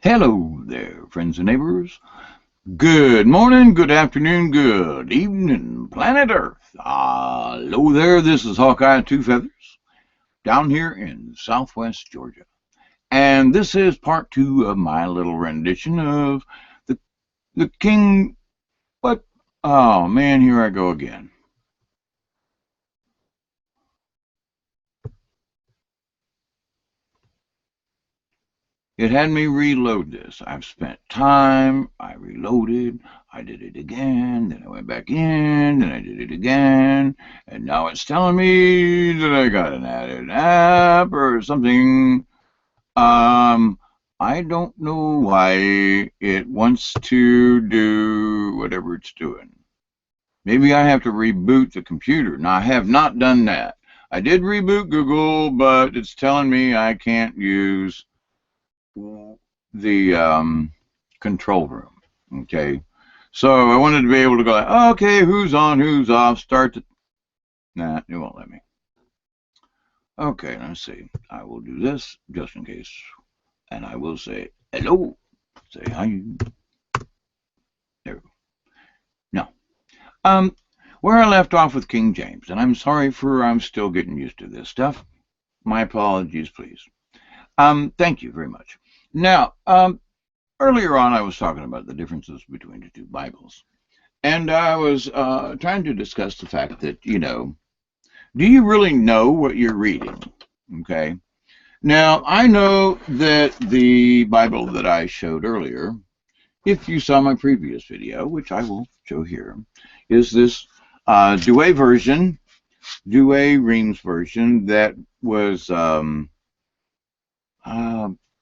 Hello there, friends and neighbors. Good morning, good afternoon, good evening, planet Earth. Hello there, this is Hawkeye Two Feathers down here in southwest Georgia. And this is part two of my little rendition of the King. What? Oh man, here I go again. It had me reload this. I've spent time, I reloaded, I did it again, then I went back in, then I did it again, and now it's telling me that I got an added app or something. I don't know why it wants to do whatever it's doing. Maybe I have to reboot the computer. Now, I have not done that. I did reboot Google, but it's telling me I can't use the control room. Okay, so I wanted to be able to go, okay, who's on, who's off, start the. Nah, it won't let me. Okay, let's see. I will do this just in case, and I will say hello, say hi. There we go. No. Where I left off with King James, and I'm sorry for I'm still getting used to this stuff. My apologies, please. Thank you very much. Now, earlier on, I was talking about the differences between the two Bibles. And I was trying to discuss the fact that, do you really know what you're reading? Okay. Now, I know that the Bible that I showed earlier, if you saw my previous video, which I will show here, is this Douay version, Douay Reams version that was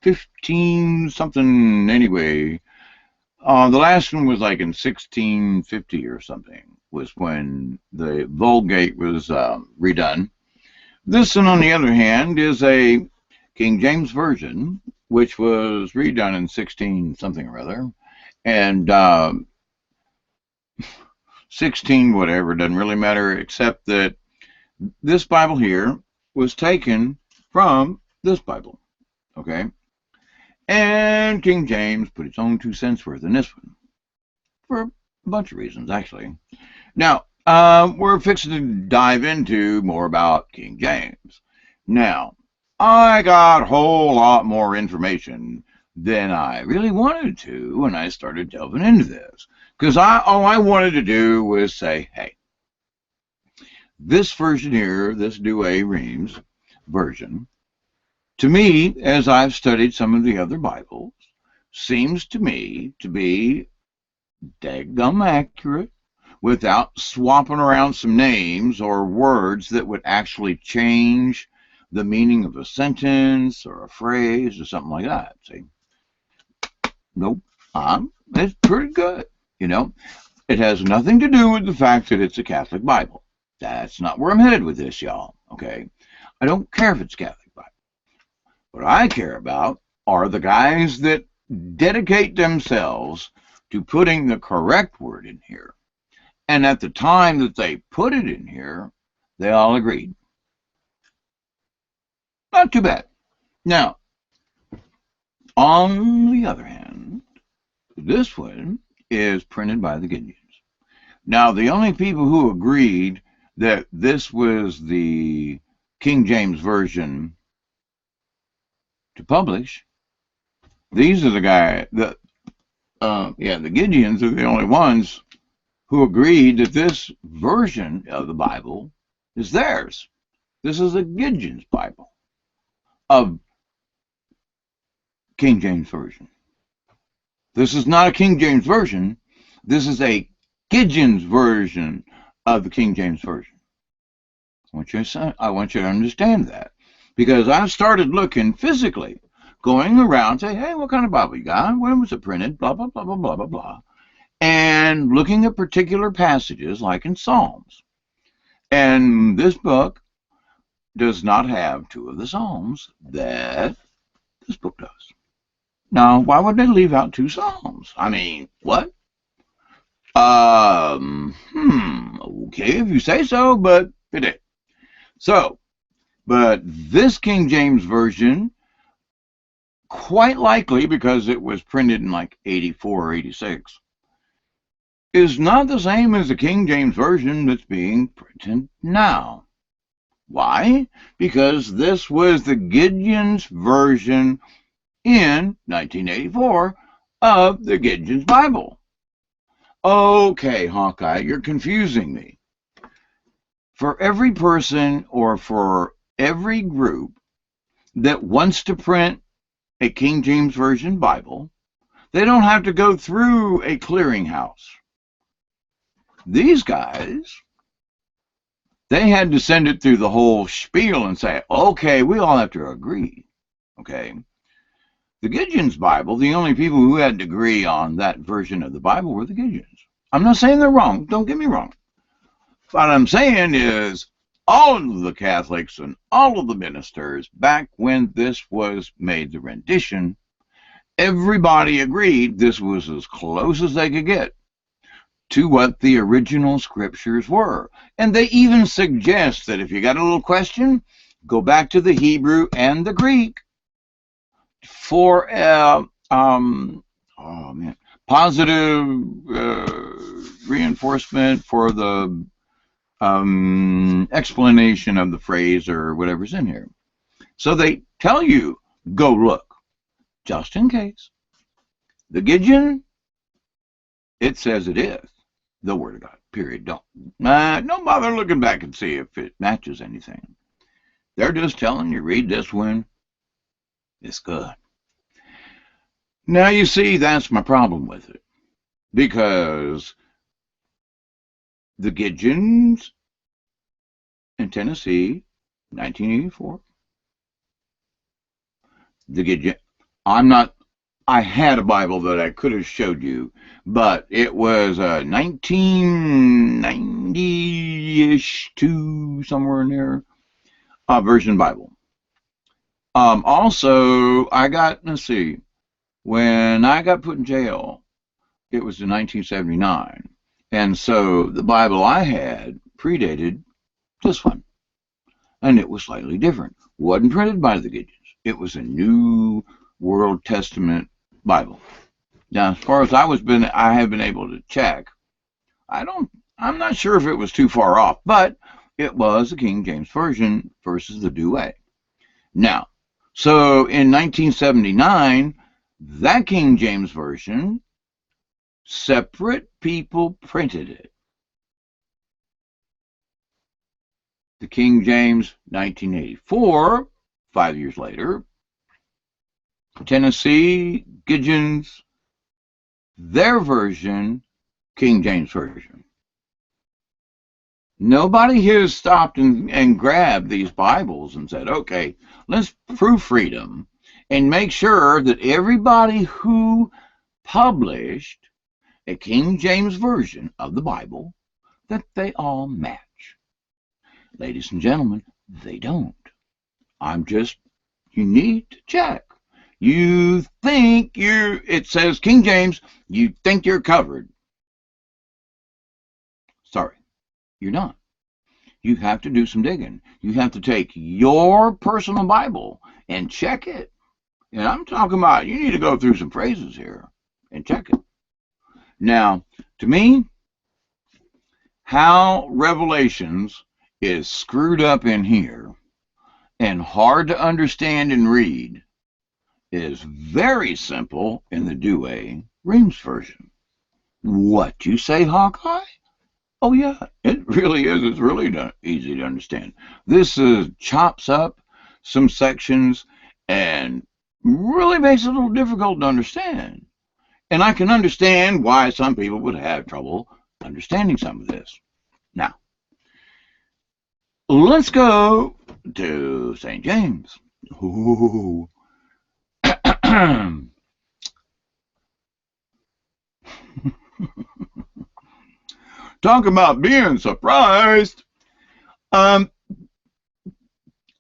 15 something anyway. The last one was like in 1650 or something, was when the Vulgate was redone. This one, on the other hand, is a King James version, which was redone in 16 something or other, and 16 whatever, doesn't really matter, except that this Bible here was taken from this Bible, okay? And King James put its own 2 cents worth in this one, for a bunch of reasons, actually. Now, we're fixing to dive into more about King James. Now, I got a whole lot more information than I really wanted to when I started delving into this. Because all I wanted to do was say, hey, this version here, this Douay Reams version, to me, as I've studied some of the other Bibles, seems to me to be daggum accurate without swapping around some names or words that would actually change the meaning of a sentence or a phrase or something like that. See? Nope. It's pretty good. It has nothing to do with the fact that it's a Catholic Bible. That's not where I'm headed with this, y'all. Okay? I don't care if it's Catholic. What I care about are the guys that dedicate themselves to putting the correct word in here. And at the time that they put it in here, they all agreed. Not too bad. Now, on the other hand, this one is printed by the Gideons. Now, the only people who agreed that this was the King James Version to publish, these are the guys that, the Gideons are the only ones who agreed that this version of the Bible is theirs. This is a Gideon's Bible of King James Version. This is not a King James Version. This is a Gideon's version of the King James Version. I want you to understand that. Because I started looking physically, going around, saying, hey, what kind of Bible you got? When was it printed? Blah, blah, blah, blah, blah, blah, blah. And looking at particular passages, like in Psalms. And this book does not have 2 of the Psalms that this book does. Now, why would they leave out 2 Psalms? I mean, what? Okay, if you say so, but it did. So, but this King James Version quite likely because it was printed in like 84 or 86, is not the same as the King James Version that's being printed now. Why? Because this was the Gideon's version in 1984 of the Gideon's Bible. Okay, Hawkeye, you're confusing me. For every person or for every group that wants to print a King James Version Bible, they don't have to go through a clearinghouse. These guys, they had to send it through the whole spiel and say, okay, we all have to agree. Okay. The Gideon's Bible, the only people who had to agree on that version of the Bible were the Gideons. I'm not saying they're wrong. Don't get me wrong. What I'm saying is all of the Catholics and all of the ministers, back when this was made the rendition, everybody agreed this was as close as they could get to what the original scriptures were. And they even suggest that if you got a little question, go back to the Hebrew and the Greek for positive reinforcement for the explanation of the phrase or whatever's in here. So they tell you, go look, just in case. The Gideon, it says it is the Word of God, period. Don't bother looking back and see if it matches anything. They're just telling you, read this one. It's good. Now, you see, that's my problem with it. Because the Gideons in Tennessee, 1984. The Gideon, I had a Bible that I could have showed you, but it was a 1990-ish to somewhere in there version Bible. Also, I got, let's see, when I got put in jail, it was in 1979. And so the Bible I had predated this one. And it was slightly different. Wasn't printed by the Gideons. It was a New World Testament Bible. Now, as far as I have been able to check, I'm not sure if it was too far off, but it was the King James Version versus the Douay. Now, so in 1979, that King James Version, separate people printed it. The King James 1984, 5 years later, Tennessee Gideons, their version, King James Version. Nobody has stopped and grabbed these Bibles and said, okay, let's proofread them and make sure that everybody who published a King James Version of the Bible, that they all match. Ladies and gentlemen, they don't. You need to check. You think it says King James, you think you're covered. Sorry, you're not. You have to do some digging. You have to take your personal Bible and check it. And I'm talking about you need to go through some phrases here and check it. Now, to me, how Revelations is screwed up in here and hard to understand and read is very simple in the Douay Reims version. What you say, Hawkeye? Oh yeah, it really is. It's really easy to understand. This chops up some sections and really makes it a little difficult to understand. And I can understand why some people would have trouble understanding some of this. Now, let's go to St. James. Ooh. Talk about being surprised.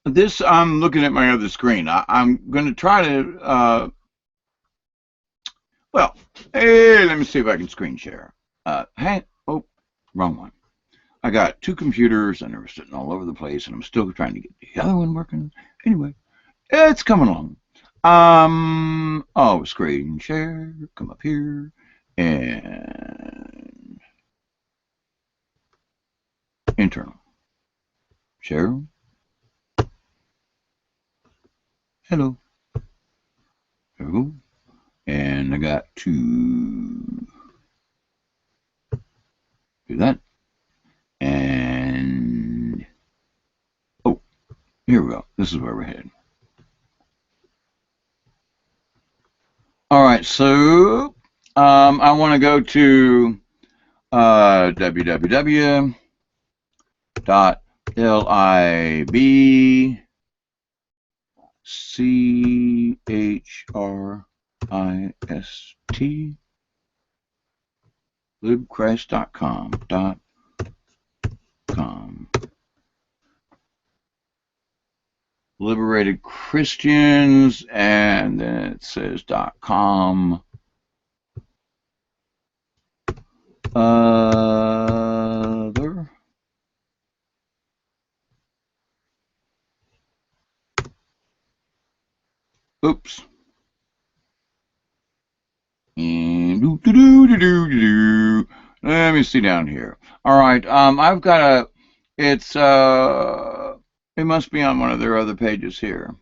This, I'm looking at my other screen. I'm going to try to, hey, let me see if I can screen share. Hey, oh, wrong one. I got two computers and they're sitting all over the place and I'm still trying to get the other one working. Anyway, it's coming along. Oh, screen share, come up here, and internal. Share. Hello. There we go. And I got to do that. And, oh, here we go. This is where we're headed. All right, so I want to go to www.libchrist libchrist.com. Liberated Christians, and then it says .com. Other. Oops. And let me see down here. All right. I've got a. It's it must be on one of their other pages here.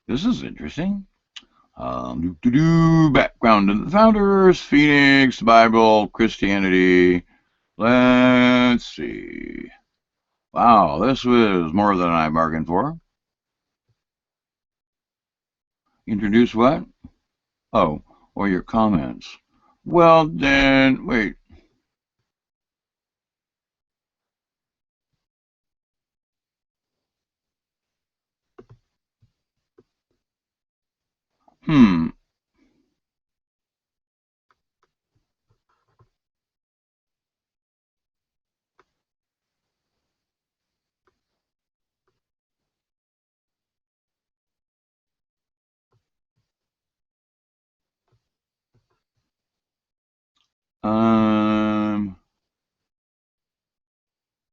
This is interesting. Background of the founders, Phoenix, Bible, Christianity. Let's see. Wow, this was more than I bargained for. Introduce what? Oh, or your comments. Well, then, wait. Hmm.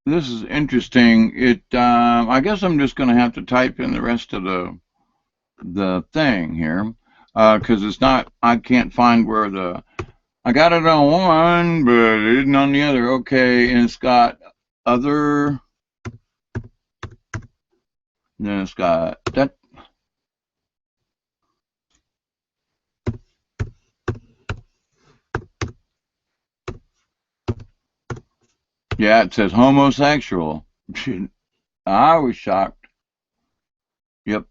This is interesting. I guess I'm just going to have to type in the rest of the thing here, because it's not. I can't find where I got it on one, but it isn't on the other. Okay, and it's got other. And then it's got that. Yeah, it says homosexual. I was shocked. Yep.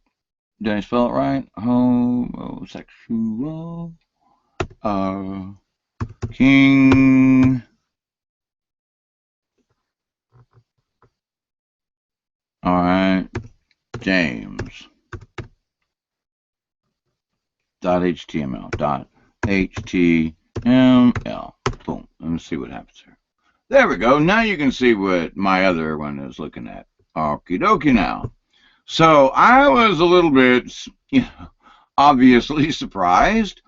Did I spell it right? Homosexual. King. All right. James. .html. .html. Boom. Let me see what happens here. There we go. Now you can see what my other one is looking at. Okie dokie now. So I was a little bit, obviously surprised.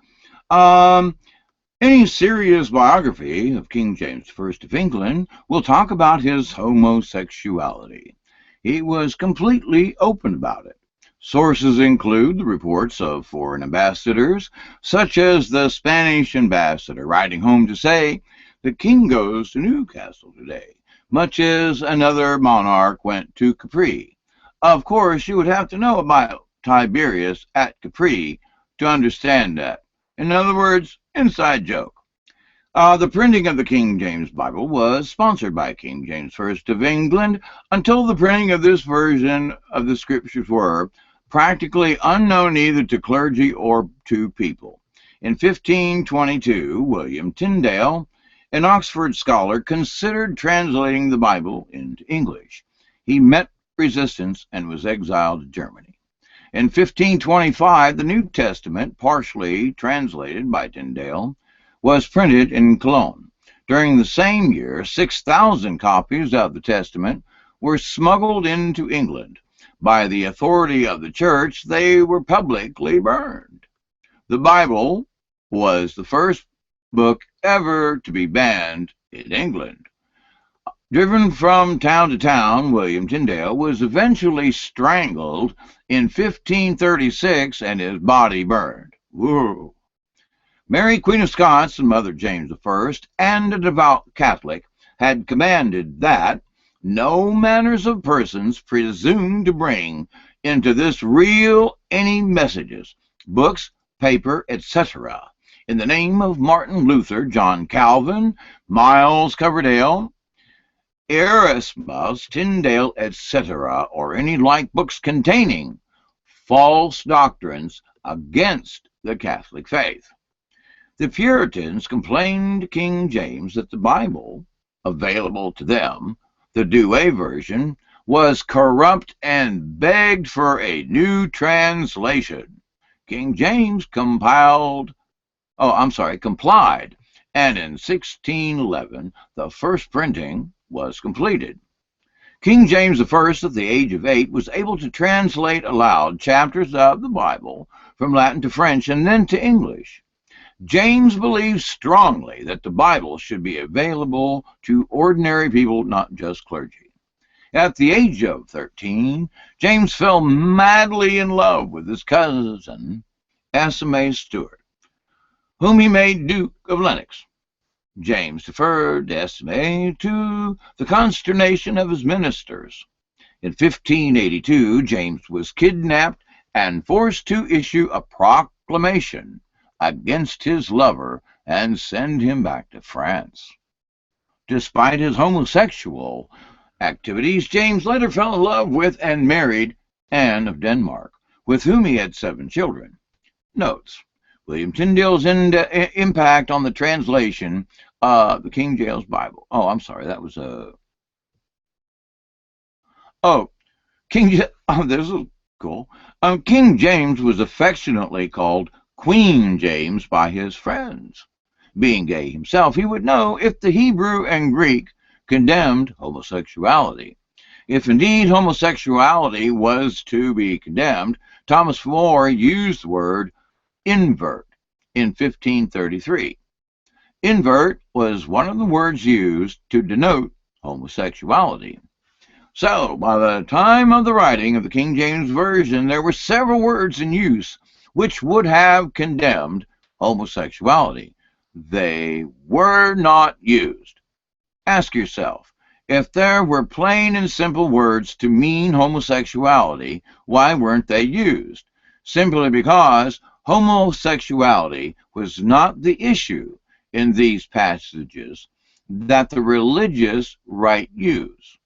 Any serious biography of King James I of England will talk about his homosexuality. He was completely open about it. Sources include the reports of foreign ambassadors, such as the Spanish ambassador writing home to say, "The king goes to Newcastle today, much as another monarch went to Capri." Of course, you would have to know about Tiberius at Capri to understand that. In other words, inside joke. The printing of the King James Bible was sponsored by King James I of England until the printing of this version of the scriptures were practically unknown either to clergy or to people. In 1522, William Tyndale, an Oxford scholar, considered translating the Bible into English. He met resistance and was exiled to Germany. In 1525, the New Testament, partially translated by Tyndale, was printed in Cologne. During the same year, 6,000 copies of the Testament were smuggled into England. by the authority of the church, they were publicly burned. The Bible was the first book ever to be banned in England. Driven from town to town, William Tyndale was eventually strangled in 1536 and his body burned. Whoa. Mary, Queen of Scots, and Mother James I, and a devout Catholic, had commanded that no manners of persons presume to bring into this reel any messages, books, paper, etc., in the name of Martin Luther, John Calvin, Miles Coverdale, Erasmus, Tyndale, etc., or any like books containing false doctrines against the Catholic faith. The Puritans complained to King James that the Bible, available to them, the Douay version, was corrupt and begged for a new translation. King James complied, and in 1611 the first printing was completed. King James I, at the age of 8, was able to translate aloud chapters of the Bible from Latin to French and then to English. James believed strongly that the Bible should be available to ordinary people, not just clergy. At the age of 13, James fell madly in love with his cousin, Esme Stuart, whom he made Duke of Lennox. James deferred Esme to the consternation of his ministers. In 1582, James was kidnapped and forced to issue a proclamation against his lover and send him back to France. Despite his homosexual activities, James later fell in love with and married Anne of Denmark, with whom he had 7 children. Notes: William Tyndale's impact on the translation of the King James Bible. Oh, I'm sorry, that was this is cool. King James was affectionately called Queen James by his friends. Being gay himself, he would know if the Hebrew and Greek condemned homosexuality. If indeed homosexuality was to be condemned, Thomas More used the word invert in 1533. Invert was one of the words used to denote homosexuality. So, by the time of the writing of the King James Version, there were several words in use which would have condemned homosexuality. They were not used. Ask yourself, if there were plain and simple words to mean homosexuality, why weren't they used? Simply because homosexuality was not the issue in these passages that the religious right use.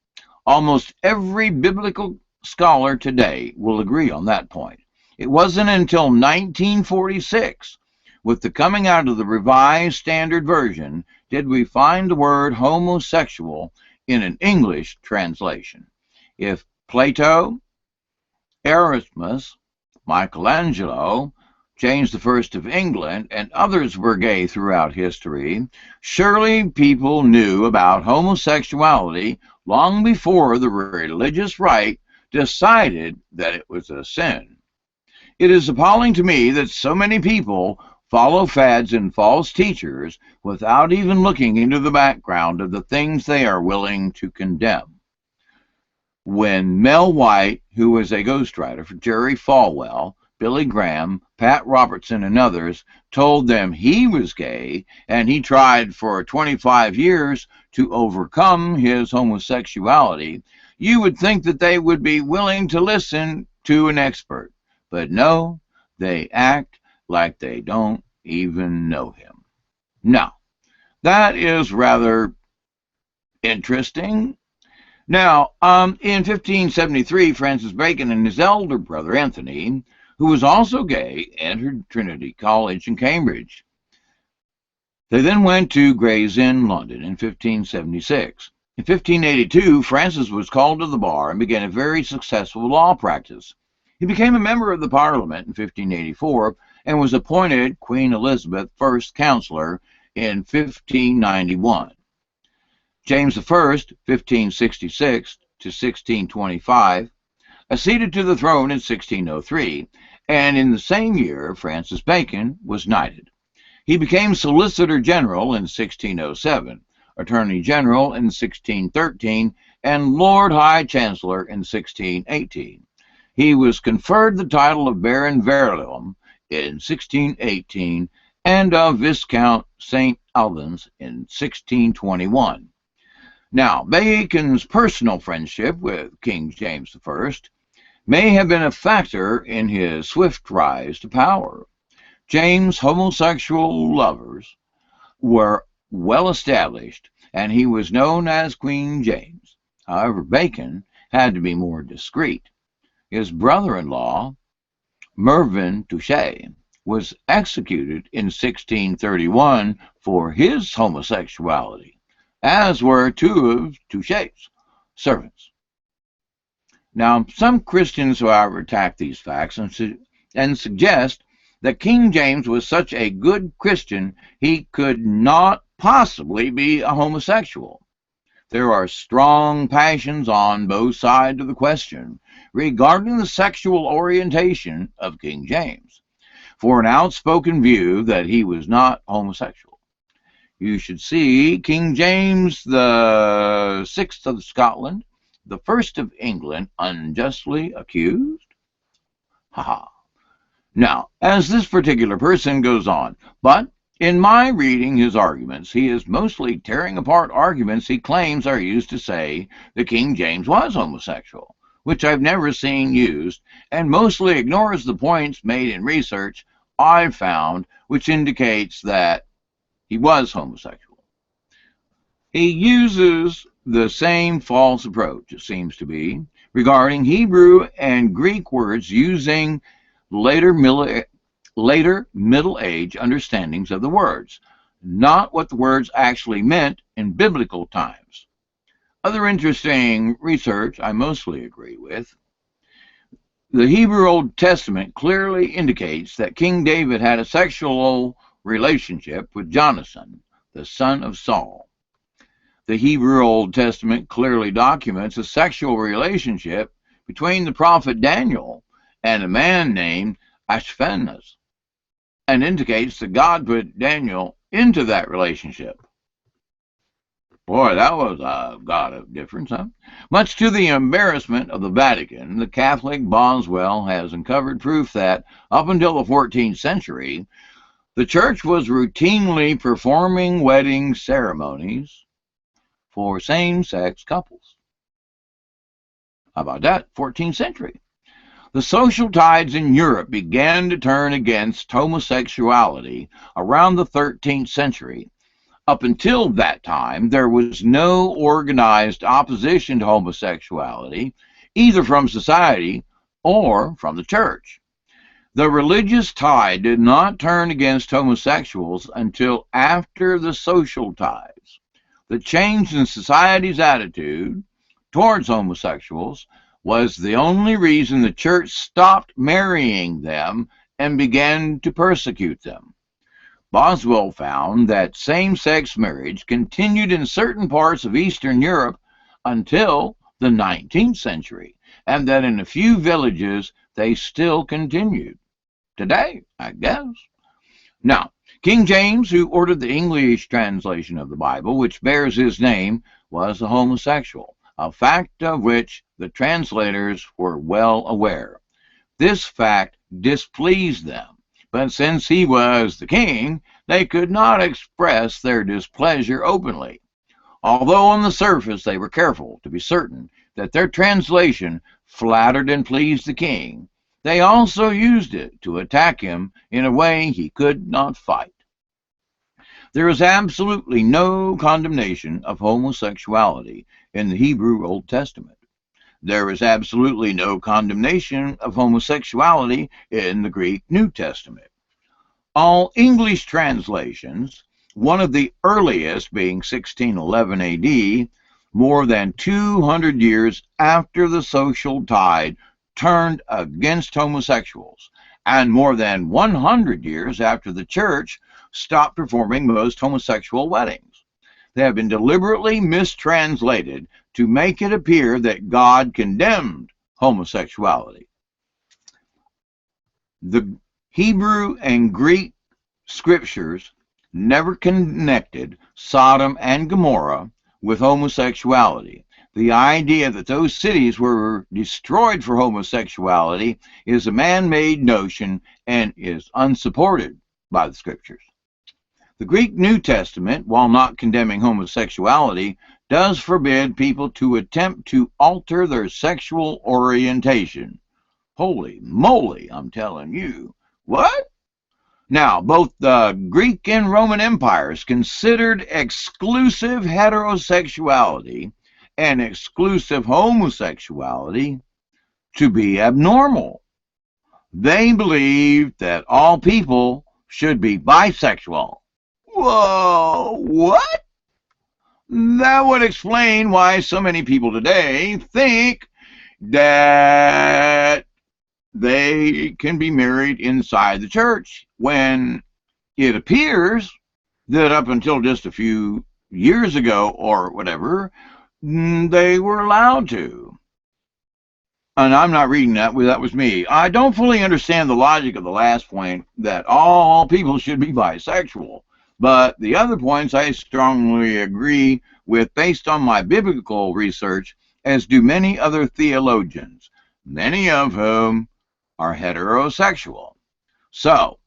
Almost every biblical scholar today will agree on that point. It wasn't until 1946, with the coming out of the Revised Standard Version, did we find the word homosexual in an English translation. If Plato, Erasmus, Michelangelo, James I of England, and others were gay throughout history, surely people knew about homosexuality long before the religious right decided that it was a sin. It is appalling to me that so many people follow fads and false teachers without even looking into the background of the things they are willing to condemn. When Mel White, who was a ghostwriter for Jerry Falwell, Billy Graham, Pat Robertson, and others, told them he was gay, and he tried for 25 years to overcome his homosexuality, you would think that they would be willing to listen to an expert. But no, they act like they don't even know him. Now, that is rather interesting. Now, in 1573, Francis Bacon and his elder brother Anthony, who was also gay, entered Trinity College in Cambridge. They then went to Gray's Inn, London, in 1576. In 1582, Francis was called to the bar and began a very successful law practice. He became a member of the Parliament in 1584 and was appointed Queen Elizabeth's first counselor in 1591. James I, 1566 to 1625, acceded to the throne in 1603, and in the same year Francis Bacon was knighted. He became Solicitor General in 1607, Attorney General in 1613, and Lord High Chancellor in 1618. He was conferred the title of Baron Verulam in 1618 and of Viscount St. Albans in 1621. Now, Bacon's personal friendship with King James I may have been a factor in his swift rise to power. James' homosexual lovers were well established, and he was known as Queen James. However, Bacon had to be more discreet. His brother-in-law, Mervyn Touchet, was executed in 1631 for his homosexuality, as were two of Touchet's servants. Now, some Christians, however, attack these facts and suggest that King James was such a good Christian he could not possibly be a homosexual. There are strong passions on both sides of the question regarding the sexual orientation of King James, for an outspoken view that he was not homosexual. You should see King James the Sixth of Scotland, the first of England, unjustly accused? Haha. Now, as this particular person goes on, but in my reading his arguments, he is mostly tearing apart arguments he claims are used to say that King James was homosexual, which I've never seen used, and mostly ignores the points made in research I've found, which indicates that he was homosexual. He uses the same false approach, it seems to be, regarding Hebrew and Greek words using later Middle Age understandings of the words, not what the words actually meant in biblical times. Other interesting research I mostly agree with. The Hebrew Old Testament clearly indicates that King David had a sexual relationship with Jonathan, the son of Saul. The Hebrew Old Testament clearly documents a sexual relationship between the prophet Daniel and a man named Ashpenaz, and indicates that God put Daniel into that relationship. Boy, that was a God of difference, huh? Much to the embarrassment of the Vatican, the Catholic Boswell has uncovered proof that, up until the 14th century, the Church was routinely performing wedding ceremonies for same-sex couples. How about that? 14th century. The social tides in Europe began to turn against homosexuality around the 13th century. Up until that time, there was no organized opposition to homosexuality, either from society or from the church. The religious tide did not turn against homosexuals until after the social tides. The change in society's attitude towards homosexuals was the only reason the church stopped marrying them and began to persecute them. Boswell found that same-sex marriage continued in certain parts of Eastern Europe until the 19th century, and that in a few villages they still continued. Today, I guess. Now, King James, who ordered the English translation of the Bible, which bears his name, was a homosexual, a fact of which the translators were well aware. This fact displeased them, but since he was the king, they could not express their displeasure openly. Although on the surface they were careful to be certain that their translation flattered and pleased the king, they also used it to attack him in a way he could not fight. There is absolutely no condemnation of homosexuality in the Hebrew Old Testament. There is absolutely no condemnation of homosexuality in the Greek New Testament. All English translations, one of the earliest being 1611 AD, more than 200 years after the social tide turned against homosexuals, and more than 100 years after the church stopped performing most homosexual weddings. They have been deliberately mistranslated to make it appear that God condemned homosexuality. The Hebrew and Greek scriptures never connected Sodom and Gomorrah with homosexuality. The idea that those cities were destroyed for homosexuality is a man-made notion and is unsupported by the scriptures. The Greek New Testament, while not condemning homosexuality, does forbid people to attempt to alter their sexual orientation. Holy moly, I'm telling you. What? Now, both the Greek and Roman empires considered exclusive heterosexuality and exclusive homosexuality to be abnormal. They believed that all people should be bisexual. Whoa, what? That would explain why so many people today think that they can be married inside the church, when it appears that up until just a few years ago or whatever, they were allowed to. And I'm not reading that was me. I don't fully understand the logic of the last point, that all people should be bisexual. But the other points I strongly agree with based on my biblical research, as do many other theologians, many of whom are heterosexual. So,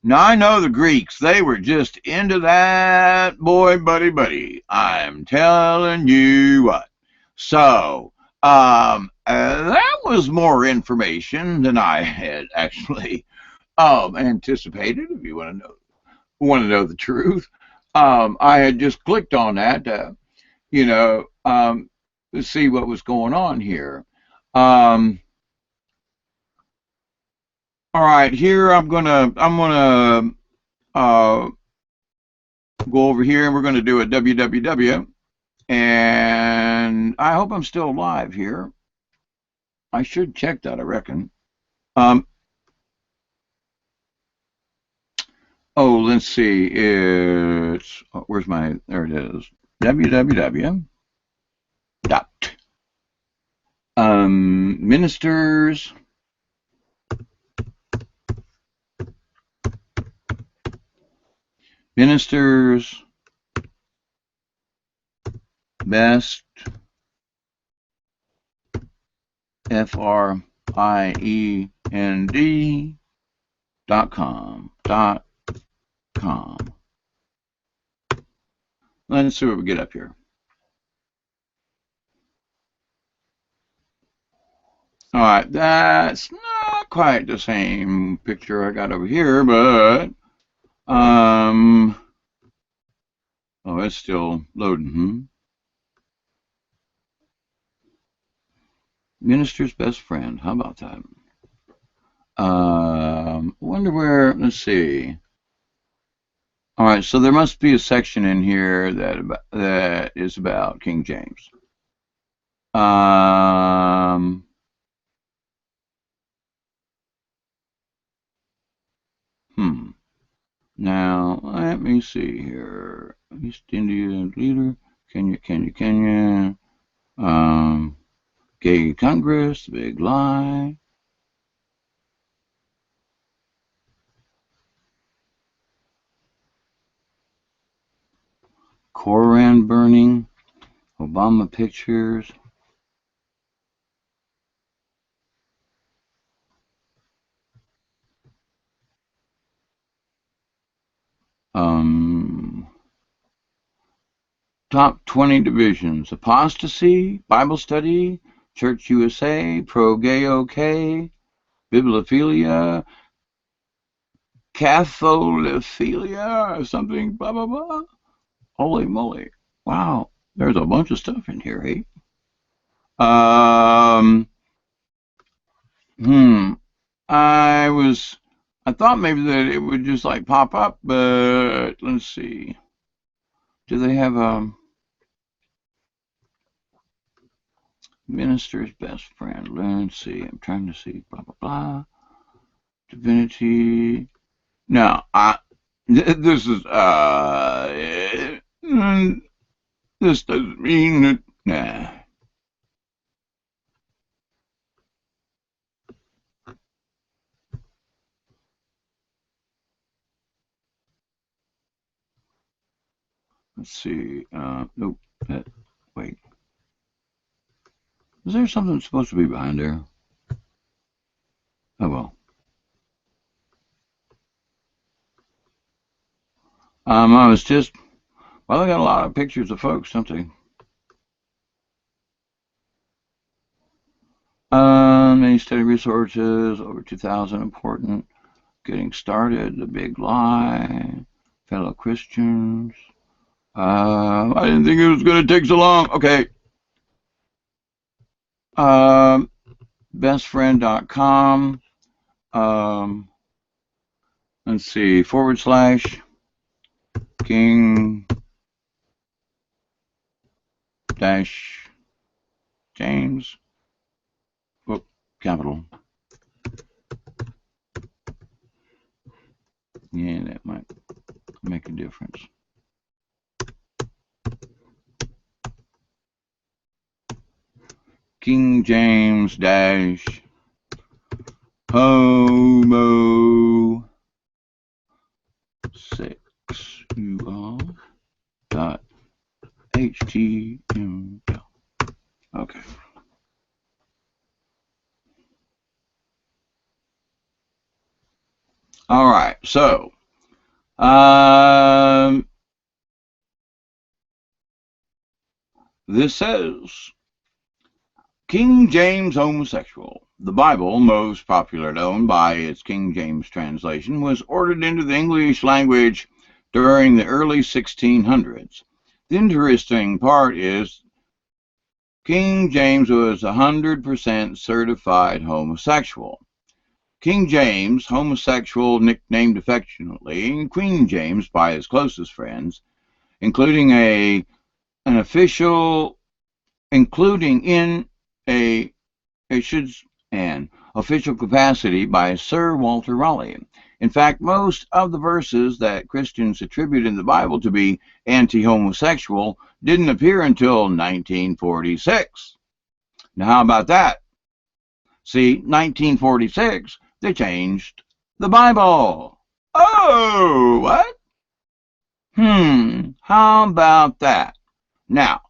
now I know the Greeks, they were just into that boy buddy. I'm telling you what. So, that was more information than I had actually anticipated, if you want to know the truth. I had just clicked on that, to see what was going on here. All right, here I'm gonna go over here, and we're gonna do a www, and I hope I'm still live here. I should check that, I reckon. Oh, let's see. It's where's my? There it is. www. Dot. Ministers. Ministers best friend.com. Let's see what we get up here. All right, that's not quite the same picture I got over here, but oh, it's still loading. Minister's best friend. How about that? Wonder where. Let's see. All right, so there must be a section in here that is about King James. Now let me see here. East India leader. Kenya. Gay Congress. Big lie. Koran burning. Obama pictures. Top 20 divisions: apostasy, Bible study, Church USA, pro-gay OK, bibliophilia, Catholicophilia, or something, blah, blah, blah. Holy moly. Wow. There's a bunch of stuff in here, hey? I thought maybe that it would just like pop up, but let's see. Do they have minister's best friend? Let's see. I'm trying to see. Blah blah blah. Divinity. Now, this is this doesn't mean that. Nah. let's see. Nope. Wait. Is there something supposed to be behind there? Oh well. I was just. Well, they got a lot of pictures of folks, don't they? Many study resources, over 2,000 important. Getting started, the big lie, fellow Christians. I didn't think it was going to take so long. Okay. Bestfriend.com. Let's see, / King dash James. Whoop, capital. Yeah, that might make a difference. King James dash homo sexual dot html. Okay. All right. So, this says King James homosexual. The Bible, most popularly known by its King James translation, was ordered into the English language during the early 1600s. The interesting part is King James was 100% certified homosexual. King James, homosexual, nicknamed affectionately Queen James by his closest friends, including in an official capacity by Sir Walter Raleigh. In fact, most of the verses that Christians attribute in the Bible to be anti-homosexual didn't appear until 1946. Now, how about that? See, 1946, they changed the Bible. Oh, what? How about that? Now,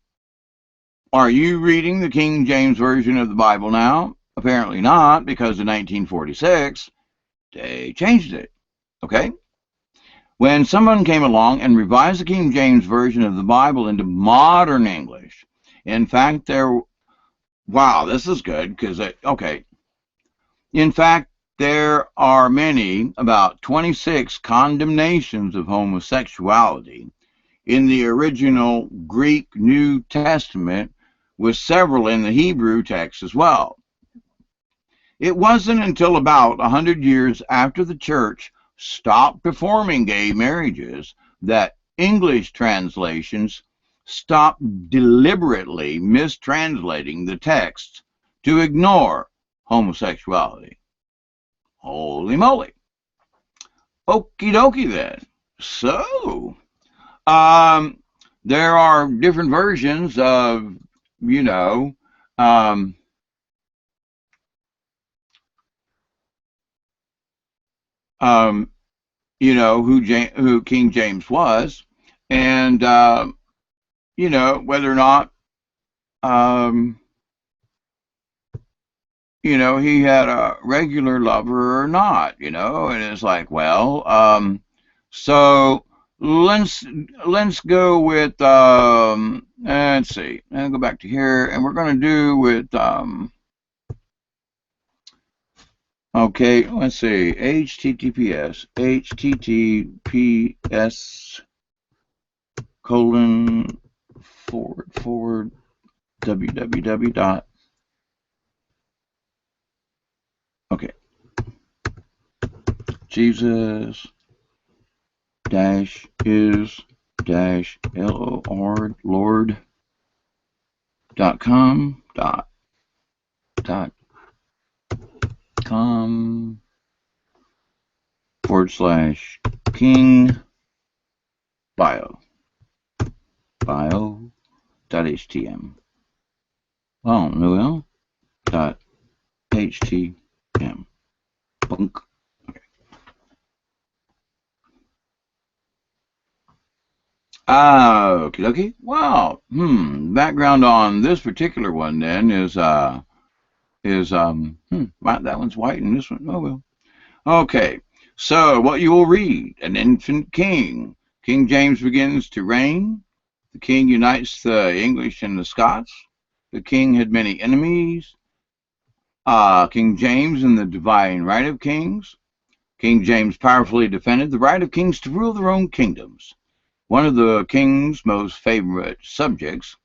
are you reading the King James Version of the Bible now? Apparently not, because in 1946, they changed it. Okay? When someone came along and revised the King James Version of the Bible into modern English, in fact, wow, this is good, because, okay. In fact, there are about 26 condemnations of homosexuality in the original Greek New Testament, with several in the Hebrew text as well. It wasn't until about 100 years after the church stopped performing gay marriages that English translations stopped deliberately mistranslating the text to ignore homosexuality. Holy moly. Okie dokie then. So, there are different versions of, who King James was, and whether or not he had a regular lover or not, and it's like, well, so let's go with let's see, I'll go back to here, and we're going to do with okay, let's see, https // www. Okay, Jesus dash is dash Lord.com .com / King bio.htm. Oh, Noel .htm. Bunk. Okay. Okay, okay. Wow. Background on this particular one then wow, that one's white and this one, oh well. Okay. So what you will read, an infant king. King James begins to reign. The king unites the English and the Scots. The king had many enemies. King James and the divine right of kings. King James powerfully defended the right of kings to rule their own kingdoms. One of the king's most favorite subjects,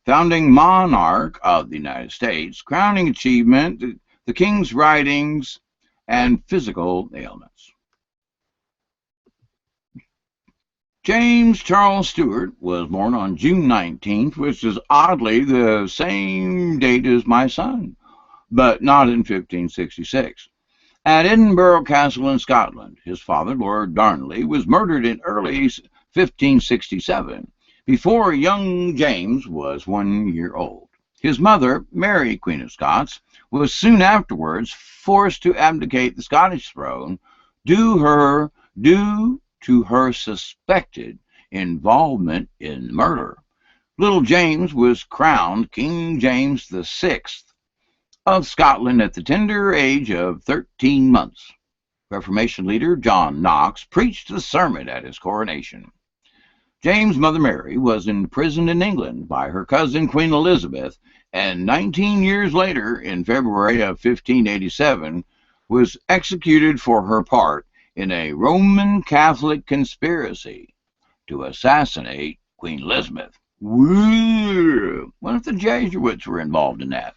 founding monarch of the United States, crowning achievement, the king's writings, and physical ailments. James Charles Stewart was born on June 19th, which is oddly the same date as my son, but not in 1566. At Edinburgh Castle in Scotland, his father, Lord Darnley, was murdered in early 1567, before young James was 1 year old. His mother, Mary, Queen of Scots, was soon afterwards forced to abdicate the Scottish throne due to her suspected involvement in the murder. Little James was crowned King James VI of Scotland at the tender age of 13 months. Reformation leader John Knox preached the sermon at his coronation. James' mother Mary was imprisoned in England by her cousin Queen Elizabeth, and 19 years later, in February of 1587, was executed for her part in a Roman Catholic conspiracy to assassinate Queen Elizabeth. Woo! What if the Jesuits were involved in that?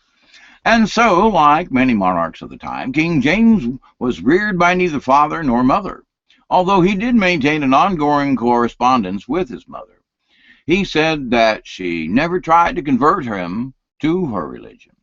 And so, like many monarchs of the time, King James was reared by neither father nor mother, although he did maintain an ongoing correspondence with his mother. He said that she never tried to convert him to her religion.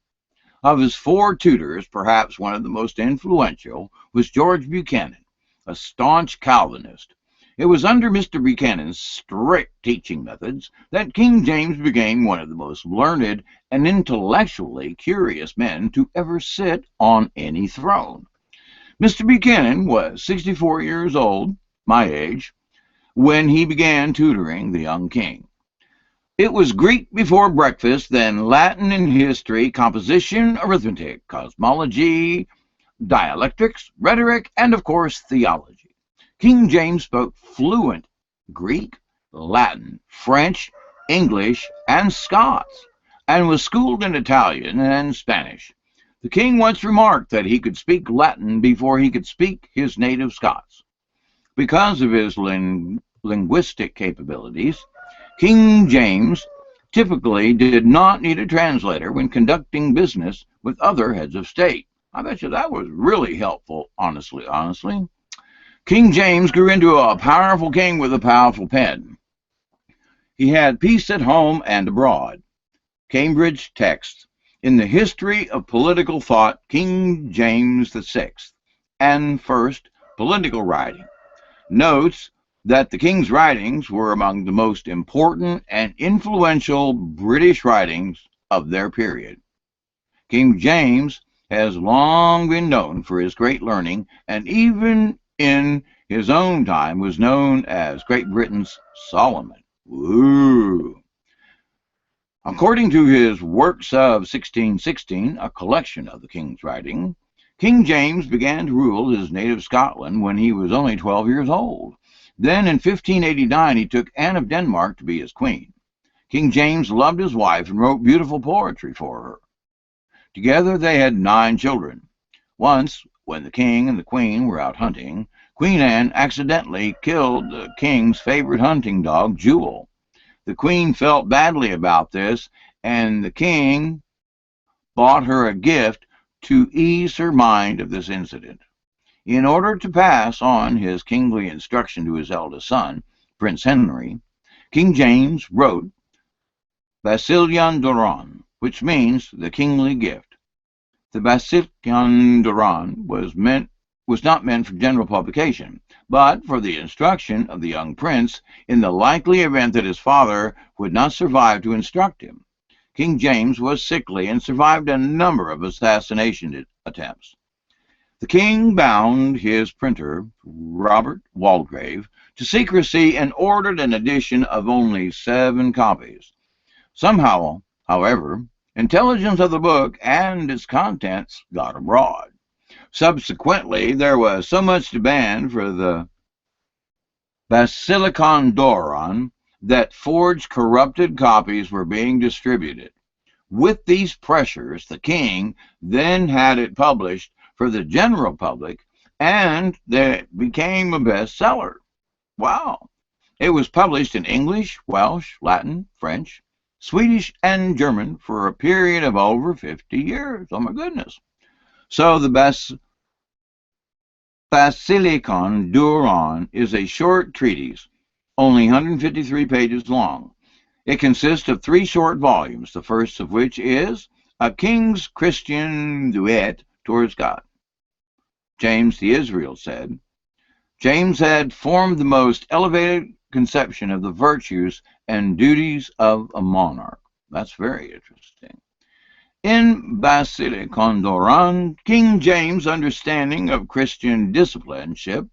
Of his 4 tutors, perhaps one of the most influential was George Buchanan, a staunch Calvinist. It was under Mr. Buchanan's strict teaching methods that King James became one of the most learned and intellectually curious men to ever sit on any throne. Mr. Buchanan was 64 years old, my age, when he began tutoring the young king. It was Greek before breakfast, then Latin and history, composition, arithmetic, cosmology, dialectics, rhetoric, and of course theology. King James spoke fluent Greek, Latin, French, English, and Scots, and was schooled in Italian and Spanish. The king once remarked that he could speak Latin before he could speak his native Scots. Because of his linguistic capabilities, King James typically did not need a translator when conducting business with other heads of state. I bet you that was really helpful, honestly. King James grew into a powerful king with a powerful pen. He had peace at home and abroad. Cambridge text. In the history of political thought, King James VI, and first, political writing, notes that the king's writings were among the most important and influential British writings of their period. King James has long been known for his great learning, and even in his own time was known as Great Britain's Solomon. Woo! According to his Works of 1616, a collection of the king's writing, King James began to rule his native Scotland when he was only 12 years old. Then in 1589 he took Anne of Denmark to be his queen. King James loved his wife and wrote beautiful poetry for her. Together they had 9 children. Once, when the king and the queen were out hunting, Queen Anne accidentally killed the king's favorite hunting dog, Jewel. The queen felt badly about this, and the king bought her a gift to ease her mind of this incident. In order to pass on his kingly instruction to his eldest son, Prince Henry, King James wrote Basilian Doron, which means the kingly gift. The Basilian Doron was not meant for general publication, but for the instruction of the young prince in the likely event that his father would not survive to instruct him. King James was sickly and survived a number of assassination attempts. The king bound his printer, Robert Waldegrave, to secrecy and ordered an edition of only 7 copies. Somehow, however, intelligence of the book and its contents got abroad. Subsequently, there was so much demand for the Basilicon Doron that forged corrupted copies were being distributed. With these pressures, the king then had it published for the general public, and it became a bestseller. Wow! It was published in English, Welsh, Latin, French, Swedish, and German for a period of over 50 years. Oh my goodness. So the Basilicon Doron is a short treatise, only 153 pages long. It consists of 3 short volumes, the first of which is A King's Christian Duet Towards God. James the Israel said, James had formed the most elevated conception of the virtues and duties of a monarch. That's very interesting. In Basilicon Doron, King James' understanding of Christian discipleship,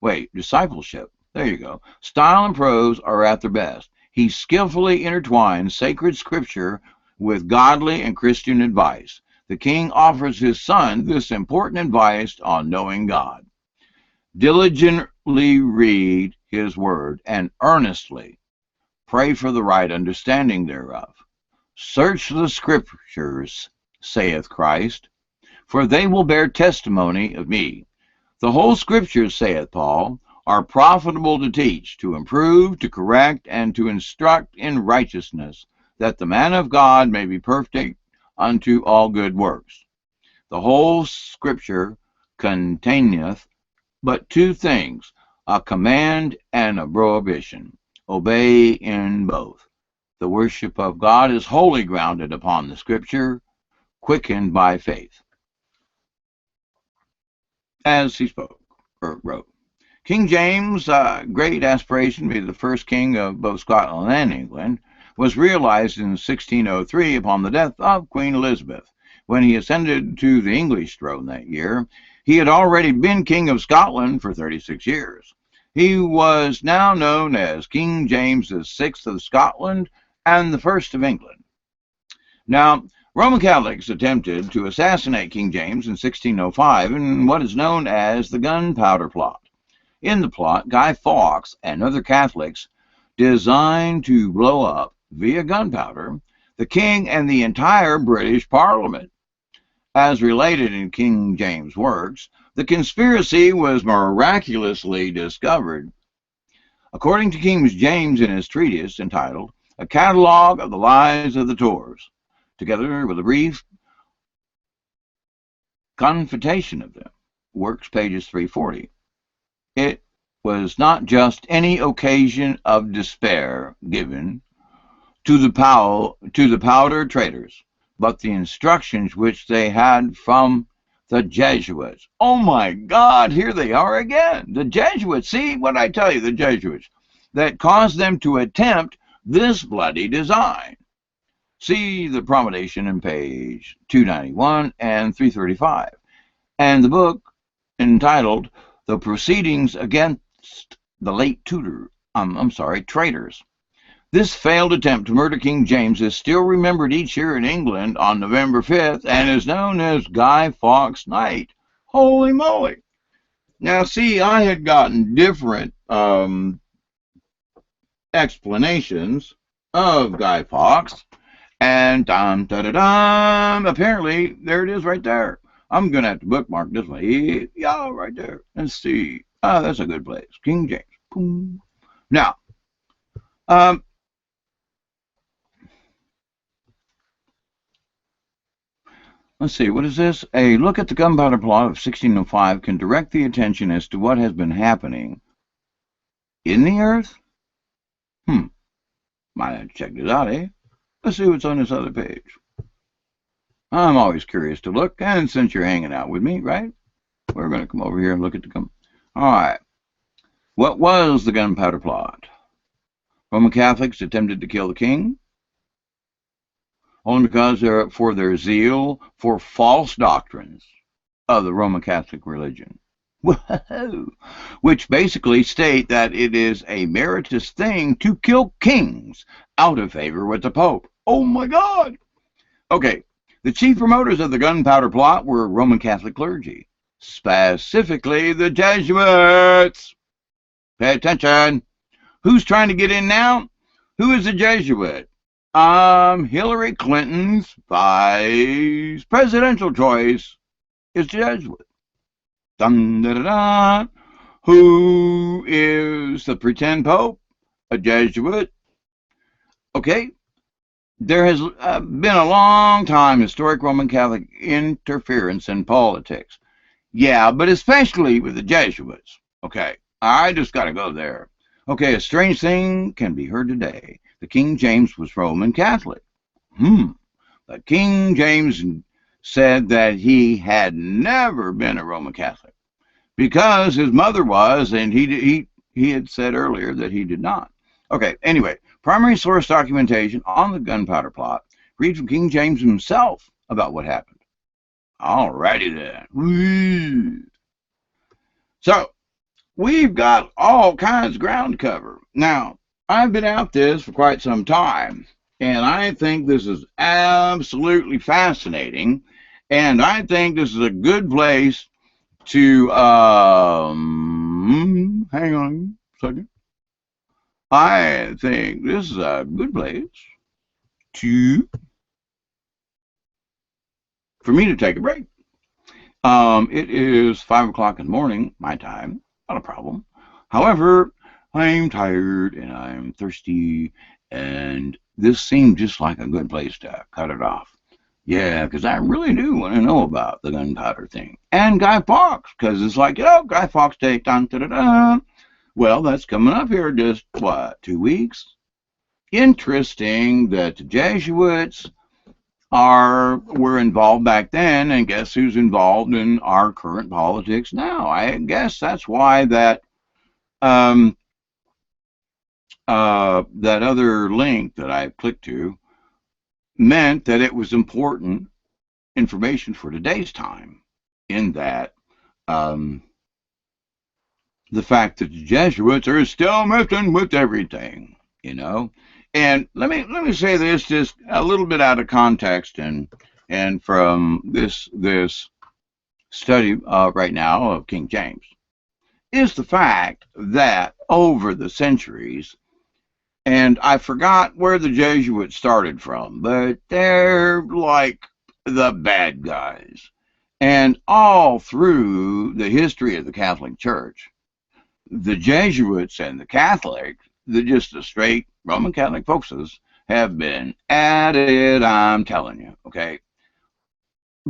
there you go, style and prose are at their best. He skillfully intertwines sacred scripture with godly and Christian advice. The king offers his son this important advice on knowing God. Diligently read his word and earnestly pray for the right understanding thereof. Search the scriptures, saith Christ, for they will bear testimony of me. The whole scriptures, saith Paul, are profitable to teach, to improve, to correct, and to instruct in righteousness, that the man of God may be perfect unto all good works. The whole scripture containeth but 2 things, a command and a prohibition. Obey in both. The worship of God is wholly grounded upon the scripture, quickened by faith. As he spoke, or wrote. King James' great aspiration to be the first king of both Scotland and England was realized in 1603 upon the death of Queen Elizabeth. When he ascended to the English throne that year, he had already been king of Scotland for 36 years. He was now known as King James VI of Scotland and the first of England. Now, Roman Catholics attempted to assassinate King James in 1605 in what is known as the Gunpowder Plot. In the plot, Guy Fawkes and other Catholics designed to blow up, via gunpowder, the king and the entire British Parliament. As related in King James' works, the conspiracy was miraculously discovered. According to King James in his treatise entitled A Catalogue of the Lives of the Tories, together with a brief confutation of them, works pages 340. It was not just any occasion of despair given to the powder traders, but the instructions which they had from the Jesuits. Oh my God, here they are again. The Jesuits, see what I tell you, the Jesuits, that caused them to attempt this bloody design. See the promulgation in page 291 and 335, and the book entitled The Proceedings Against the Late Traitors. This failed attempt to murder King James is still remembered each year in England on November 5th and is known as Guy Fawkes Night. Holy moly! Now, see, I had gotten different explanations of Guy Fawkes, and apparently, there it is right there. I'm going to have to bookmark this one. Yeah, right there. Let's see. That's a good place. King James. Boom. Now, let's see, what is this? A look at the Gunpowder Plot of 1605 can direct the attention as to what has been happening in the earth. Might have to check this out, eh? Let's see what's on this other page. I'm always curious to look, and since you're hanging out with me, right, we're going to come over here and look at the All right. What was the Gunpowder Plot? Roman Catholics attempted to kill the king, only because for their zeal for false doctrines. of the Roman Catholic religion. Whoa. Which basically state that it is a meritorious thing to kill kings out of favor with the Pope. Oh my God! Okay, the chief promoters of the gunpowder plot were Roman Catholic clergy, specifically the Jesuits. Pay attention. Who's trying to get in now? Who is a Jesuit? Hillary Clinton's vice presidential choice is Jesuit. Dun, da, da, da. Who is the pretend pope? A Jesuit. Okay. There has been a long time historic Roman Catholic interference in politics. Yeah, but especially with the Jesuits. Okay, I just got to go there. Okay, a strange thing can be heard today. The King James was Roman Catholic. But King James said that he had never been a Roman Catholic because his mother was, and he had said earlier that he did not. Okay, anyway, primary source documentation on the gunpowder plot. Read from King James himself about what happened. Alrighty then. So, we've got all kinds of ground to cover. Now, I've been at this for quite some time, and I think this is absolutely fascinating, and I think this is a good place to, hang on a second. I think this is a good place for me to take a break. It is 5 o'clock in the morning, my time, not a problem. However, I'm tired and I'm thirsty, and this seemed just like a good place to cut it off. Yeah, because I really do want to know about the gunpowder thing. And Guy Fawkes, because it's like, Guy Fawkes Day, dun, da, da, da. Well, that's coming up here just, 2 weeks? Interesting that the Jesuits were involved back then, and guess who's involved in our current politics now? I guess that's why that that other link that I clicked to meant that it was important information for today's time, in that the fact that the Jesuits are still messing with everything, And let me say this just a little bit out of context, and from this study right now of King James, is the fact that over the centuries, and I forgot where the Jesuits started from, but they're like the bad guys, and all through the history of the Catholic Church, the Jesuits and the Catholics, just the straight Roman Catholic folkses, have been at it, I'm telling you, okay?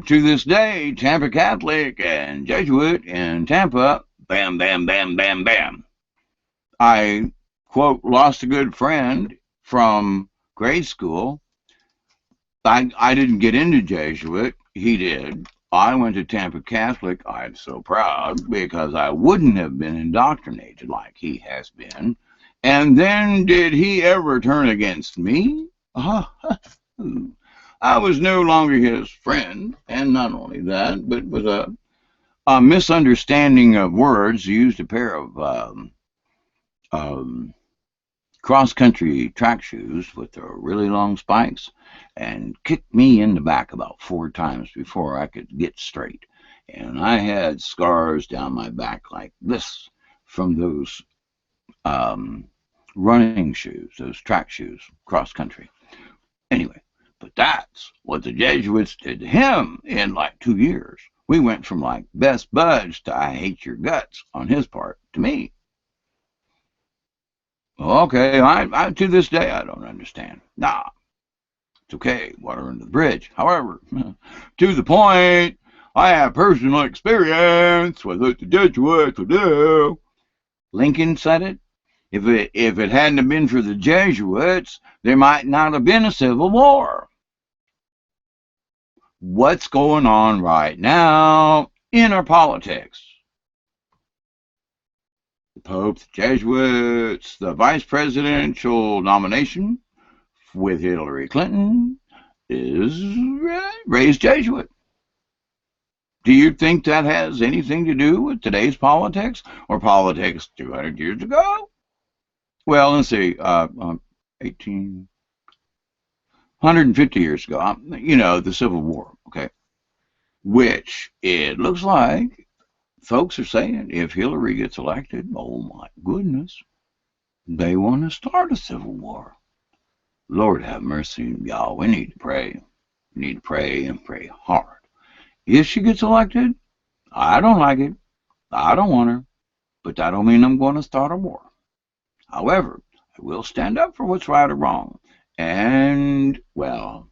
To this day, Tampa Catholic and Jesuit in Tampa, bam, bam, bam, bam, bam. I, quote, lost a good friend from grade school. I didn't get into Jesuit, he did. I went to Tampa Catholic. I'm so proud, because I wouldn't have been indoctrinated like he has been. And then did he ever turn against me? I was no longer his friend, and not only that, but with a misunderstanding of words, used a pair of cross-country track shoes with the really long spikes and kicked me in the back about 4 times before I could get straight. And I had scars down my back like this from those running shoes, those track shoes, cross-country. Anyway, but that's what the Jesuits did to him in like 2 years. We went from like best buds to I hate your guts on his part to me. Okay, I to this day I don't understand. Nah, it's okay, water under the bridge. However, to the point, I have personal experience with what the Jesuits will do. Lincoln said it. If it hadn't have been for the Jesuits, there might not have been a civil war. What's going on right now in our politics? The Pope, the Jesuits, the vice presidential nomination with Hillary Clinton is raised Jesuit. Do you think that has anything to do with today's politics or politics 200 years ago? Well, let's see, 18, 150 years ago, the Civil War, okay, which it looks like folks are saying if Hillary gets elected, oh my goodness, they want to start a civil war. Lord have mercy, y'all. We need to pray. We need to pray and pray hard. If she gets elected, I don't like it. I don't want her. But that don't mean I'm going to start a war. However, I will stand up for what's right or wrong. And, well,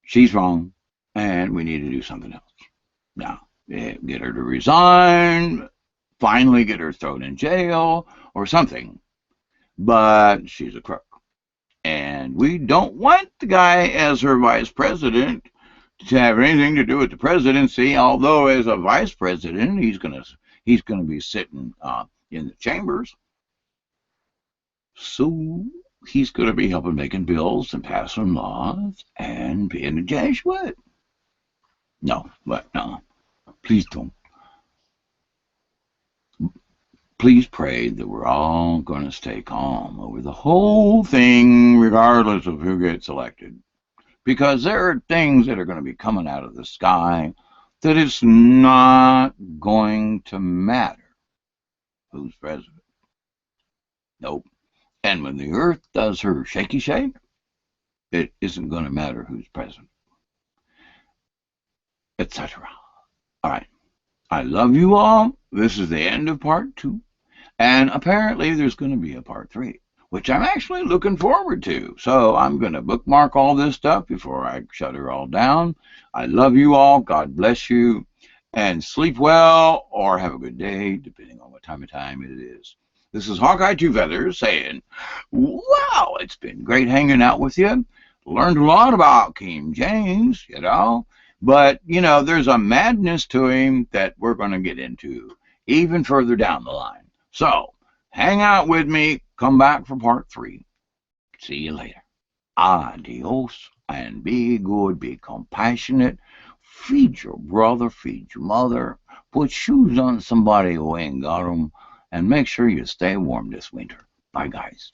she's wrong. And we need to do something else. Now, get her to resign, finally get her thrown in jail or something. But she's a crook. And we don't want the guy as her vice president to have anything to do with the presidency, although as a vice president, he's gonna be sitting in the chambers. So he's gonna be helping making bills and passing laws and being a Jesuit. No, please don't. Please pray that we're all going to stay calm over the whole thing, regardless of who gets elected. Because there are things that are going to be coming out of the sky that it's not going to matter who's president. Nope. And when the earth does her shaky shake, it isn't going to matter who's president, etc. All right. I love you all. This is the end of part 2. And apparently there's going to be a part 3, which I'm actually looking forward to. So I'm going to bookmark all this stuff before I shut her all down. I love you all. God bless you. And sleep well or have a good day, depending on what time it is. This is Hawkeye Two Feathers saying, wow, it's been great hanging out with you. Learned a lot about King James, But, there's a madness to him that we're going to get into even further down the line. So, hang out with me. Come back for part 3. See you later. Adios. And be good, be compassionate. Feed your brother, feed your mother. Put shoes on somebody who ain't got them. And make sure you stay warm this winter. Bye, guys.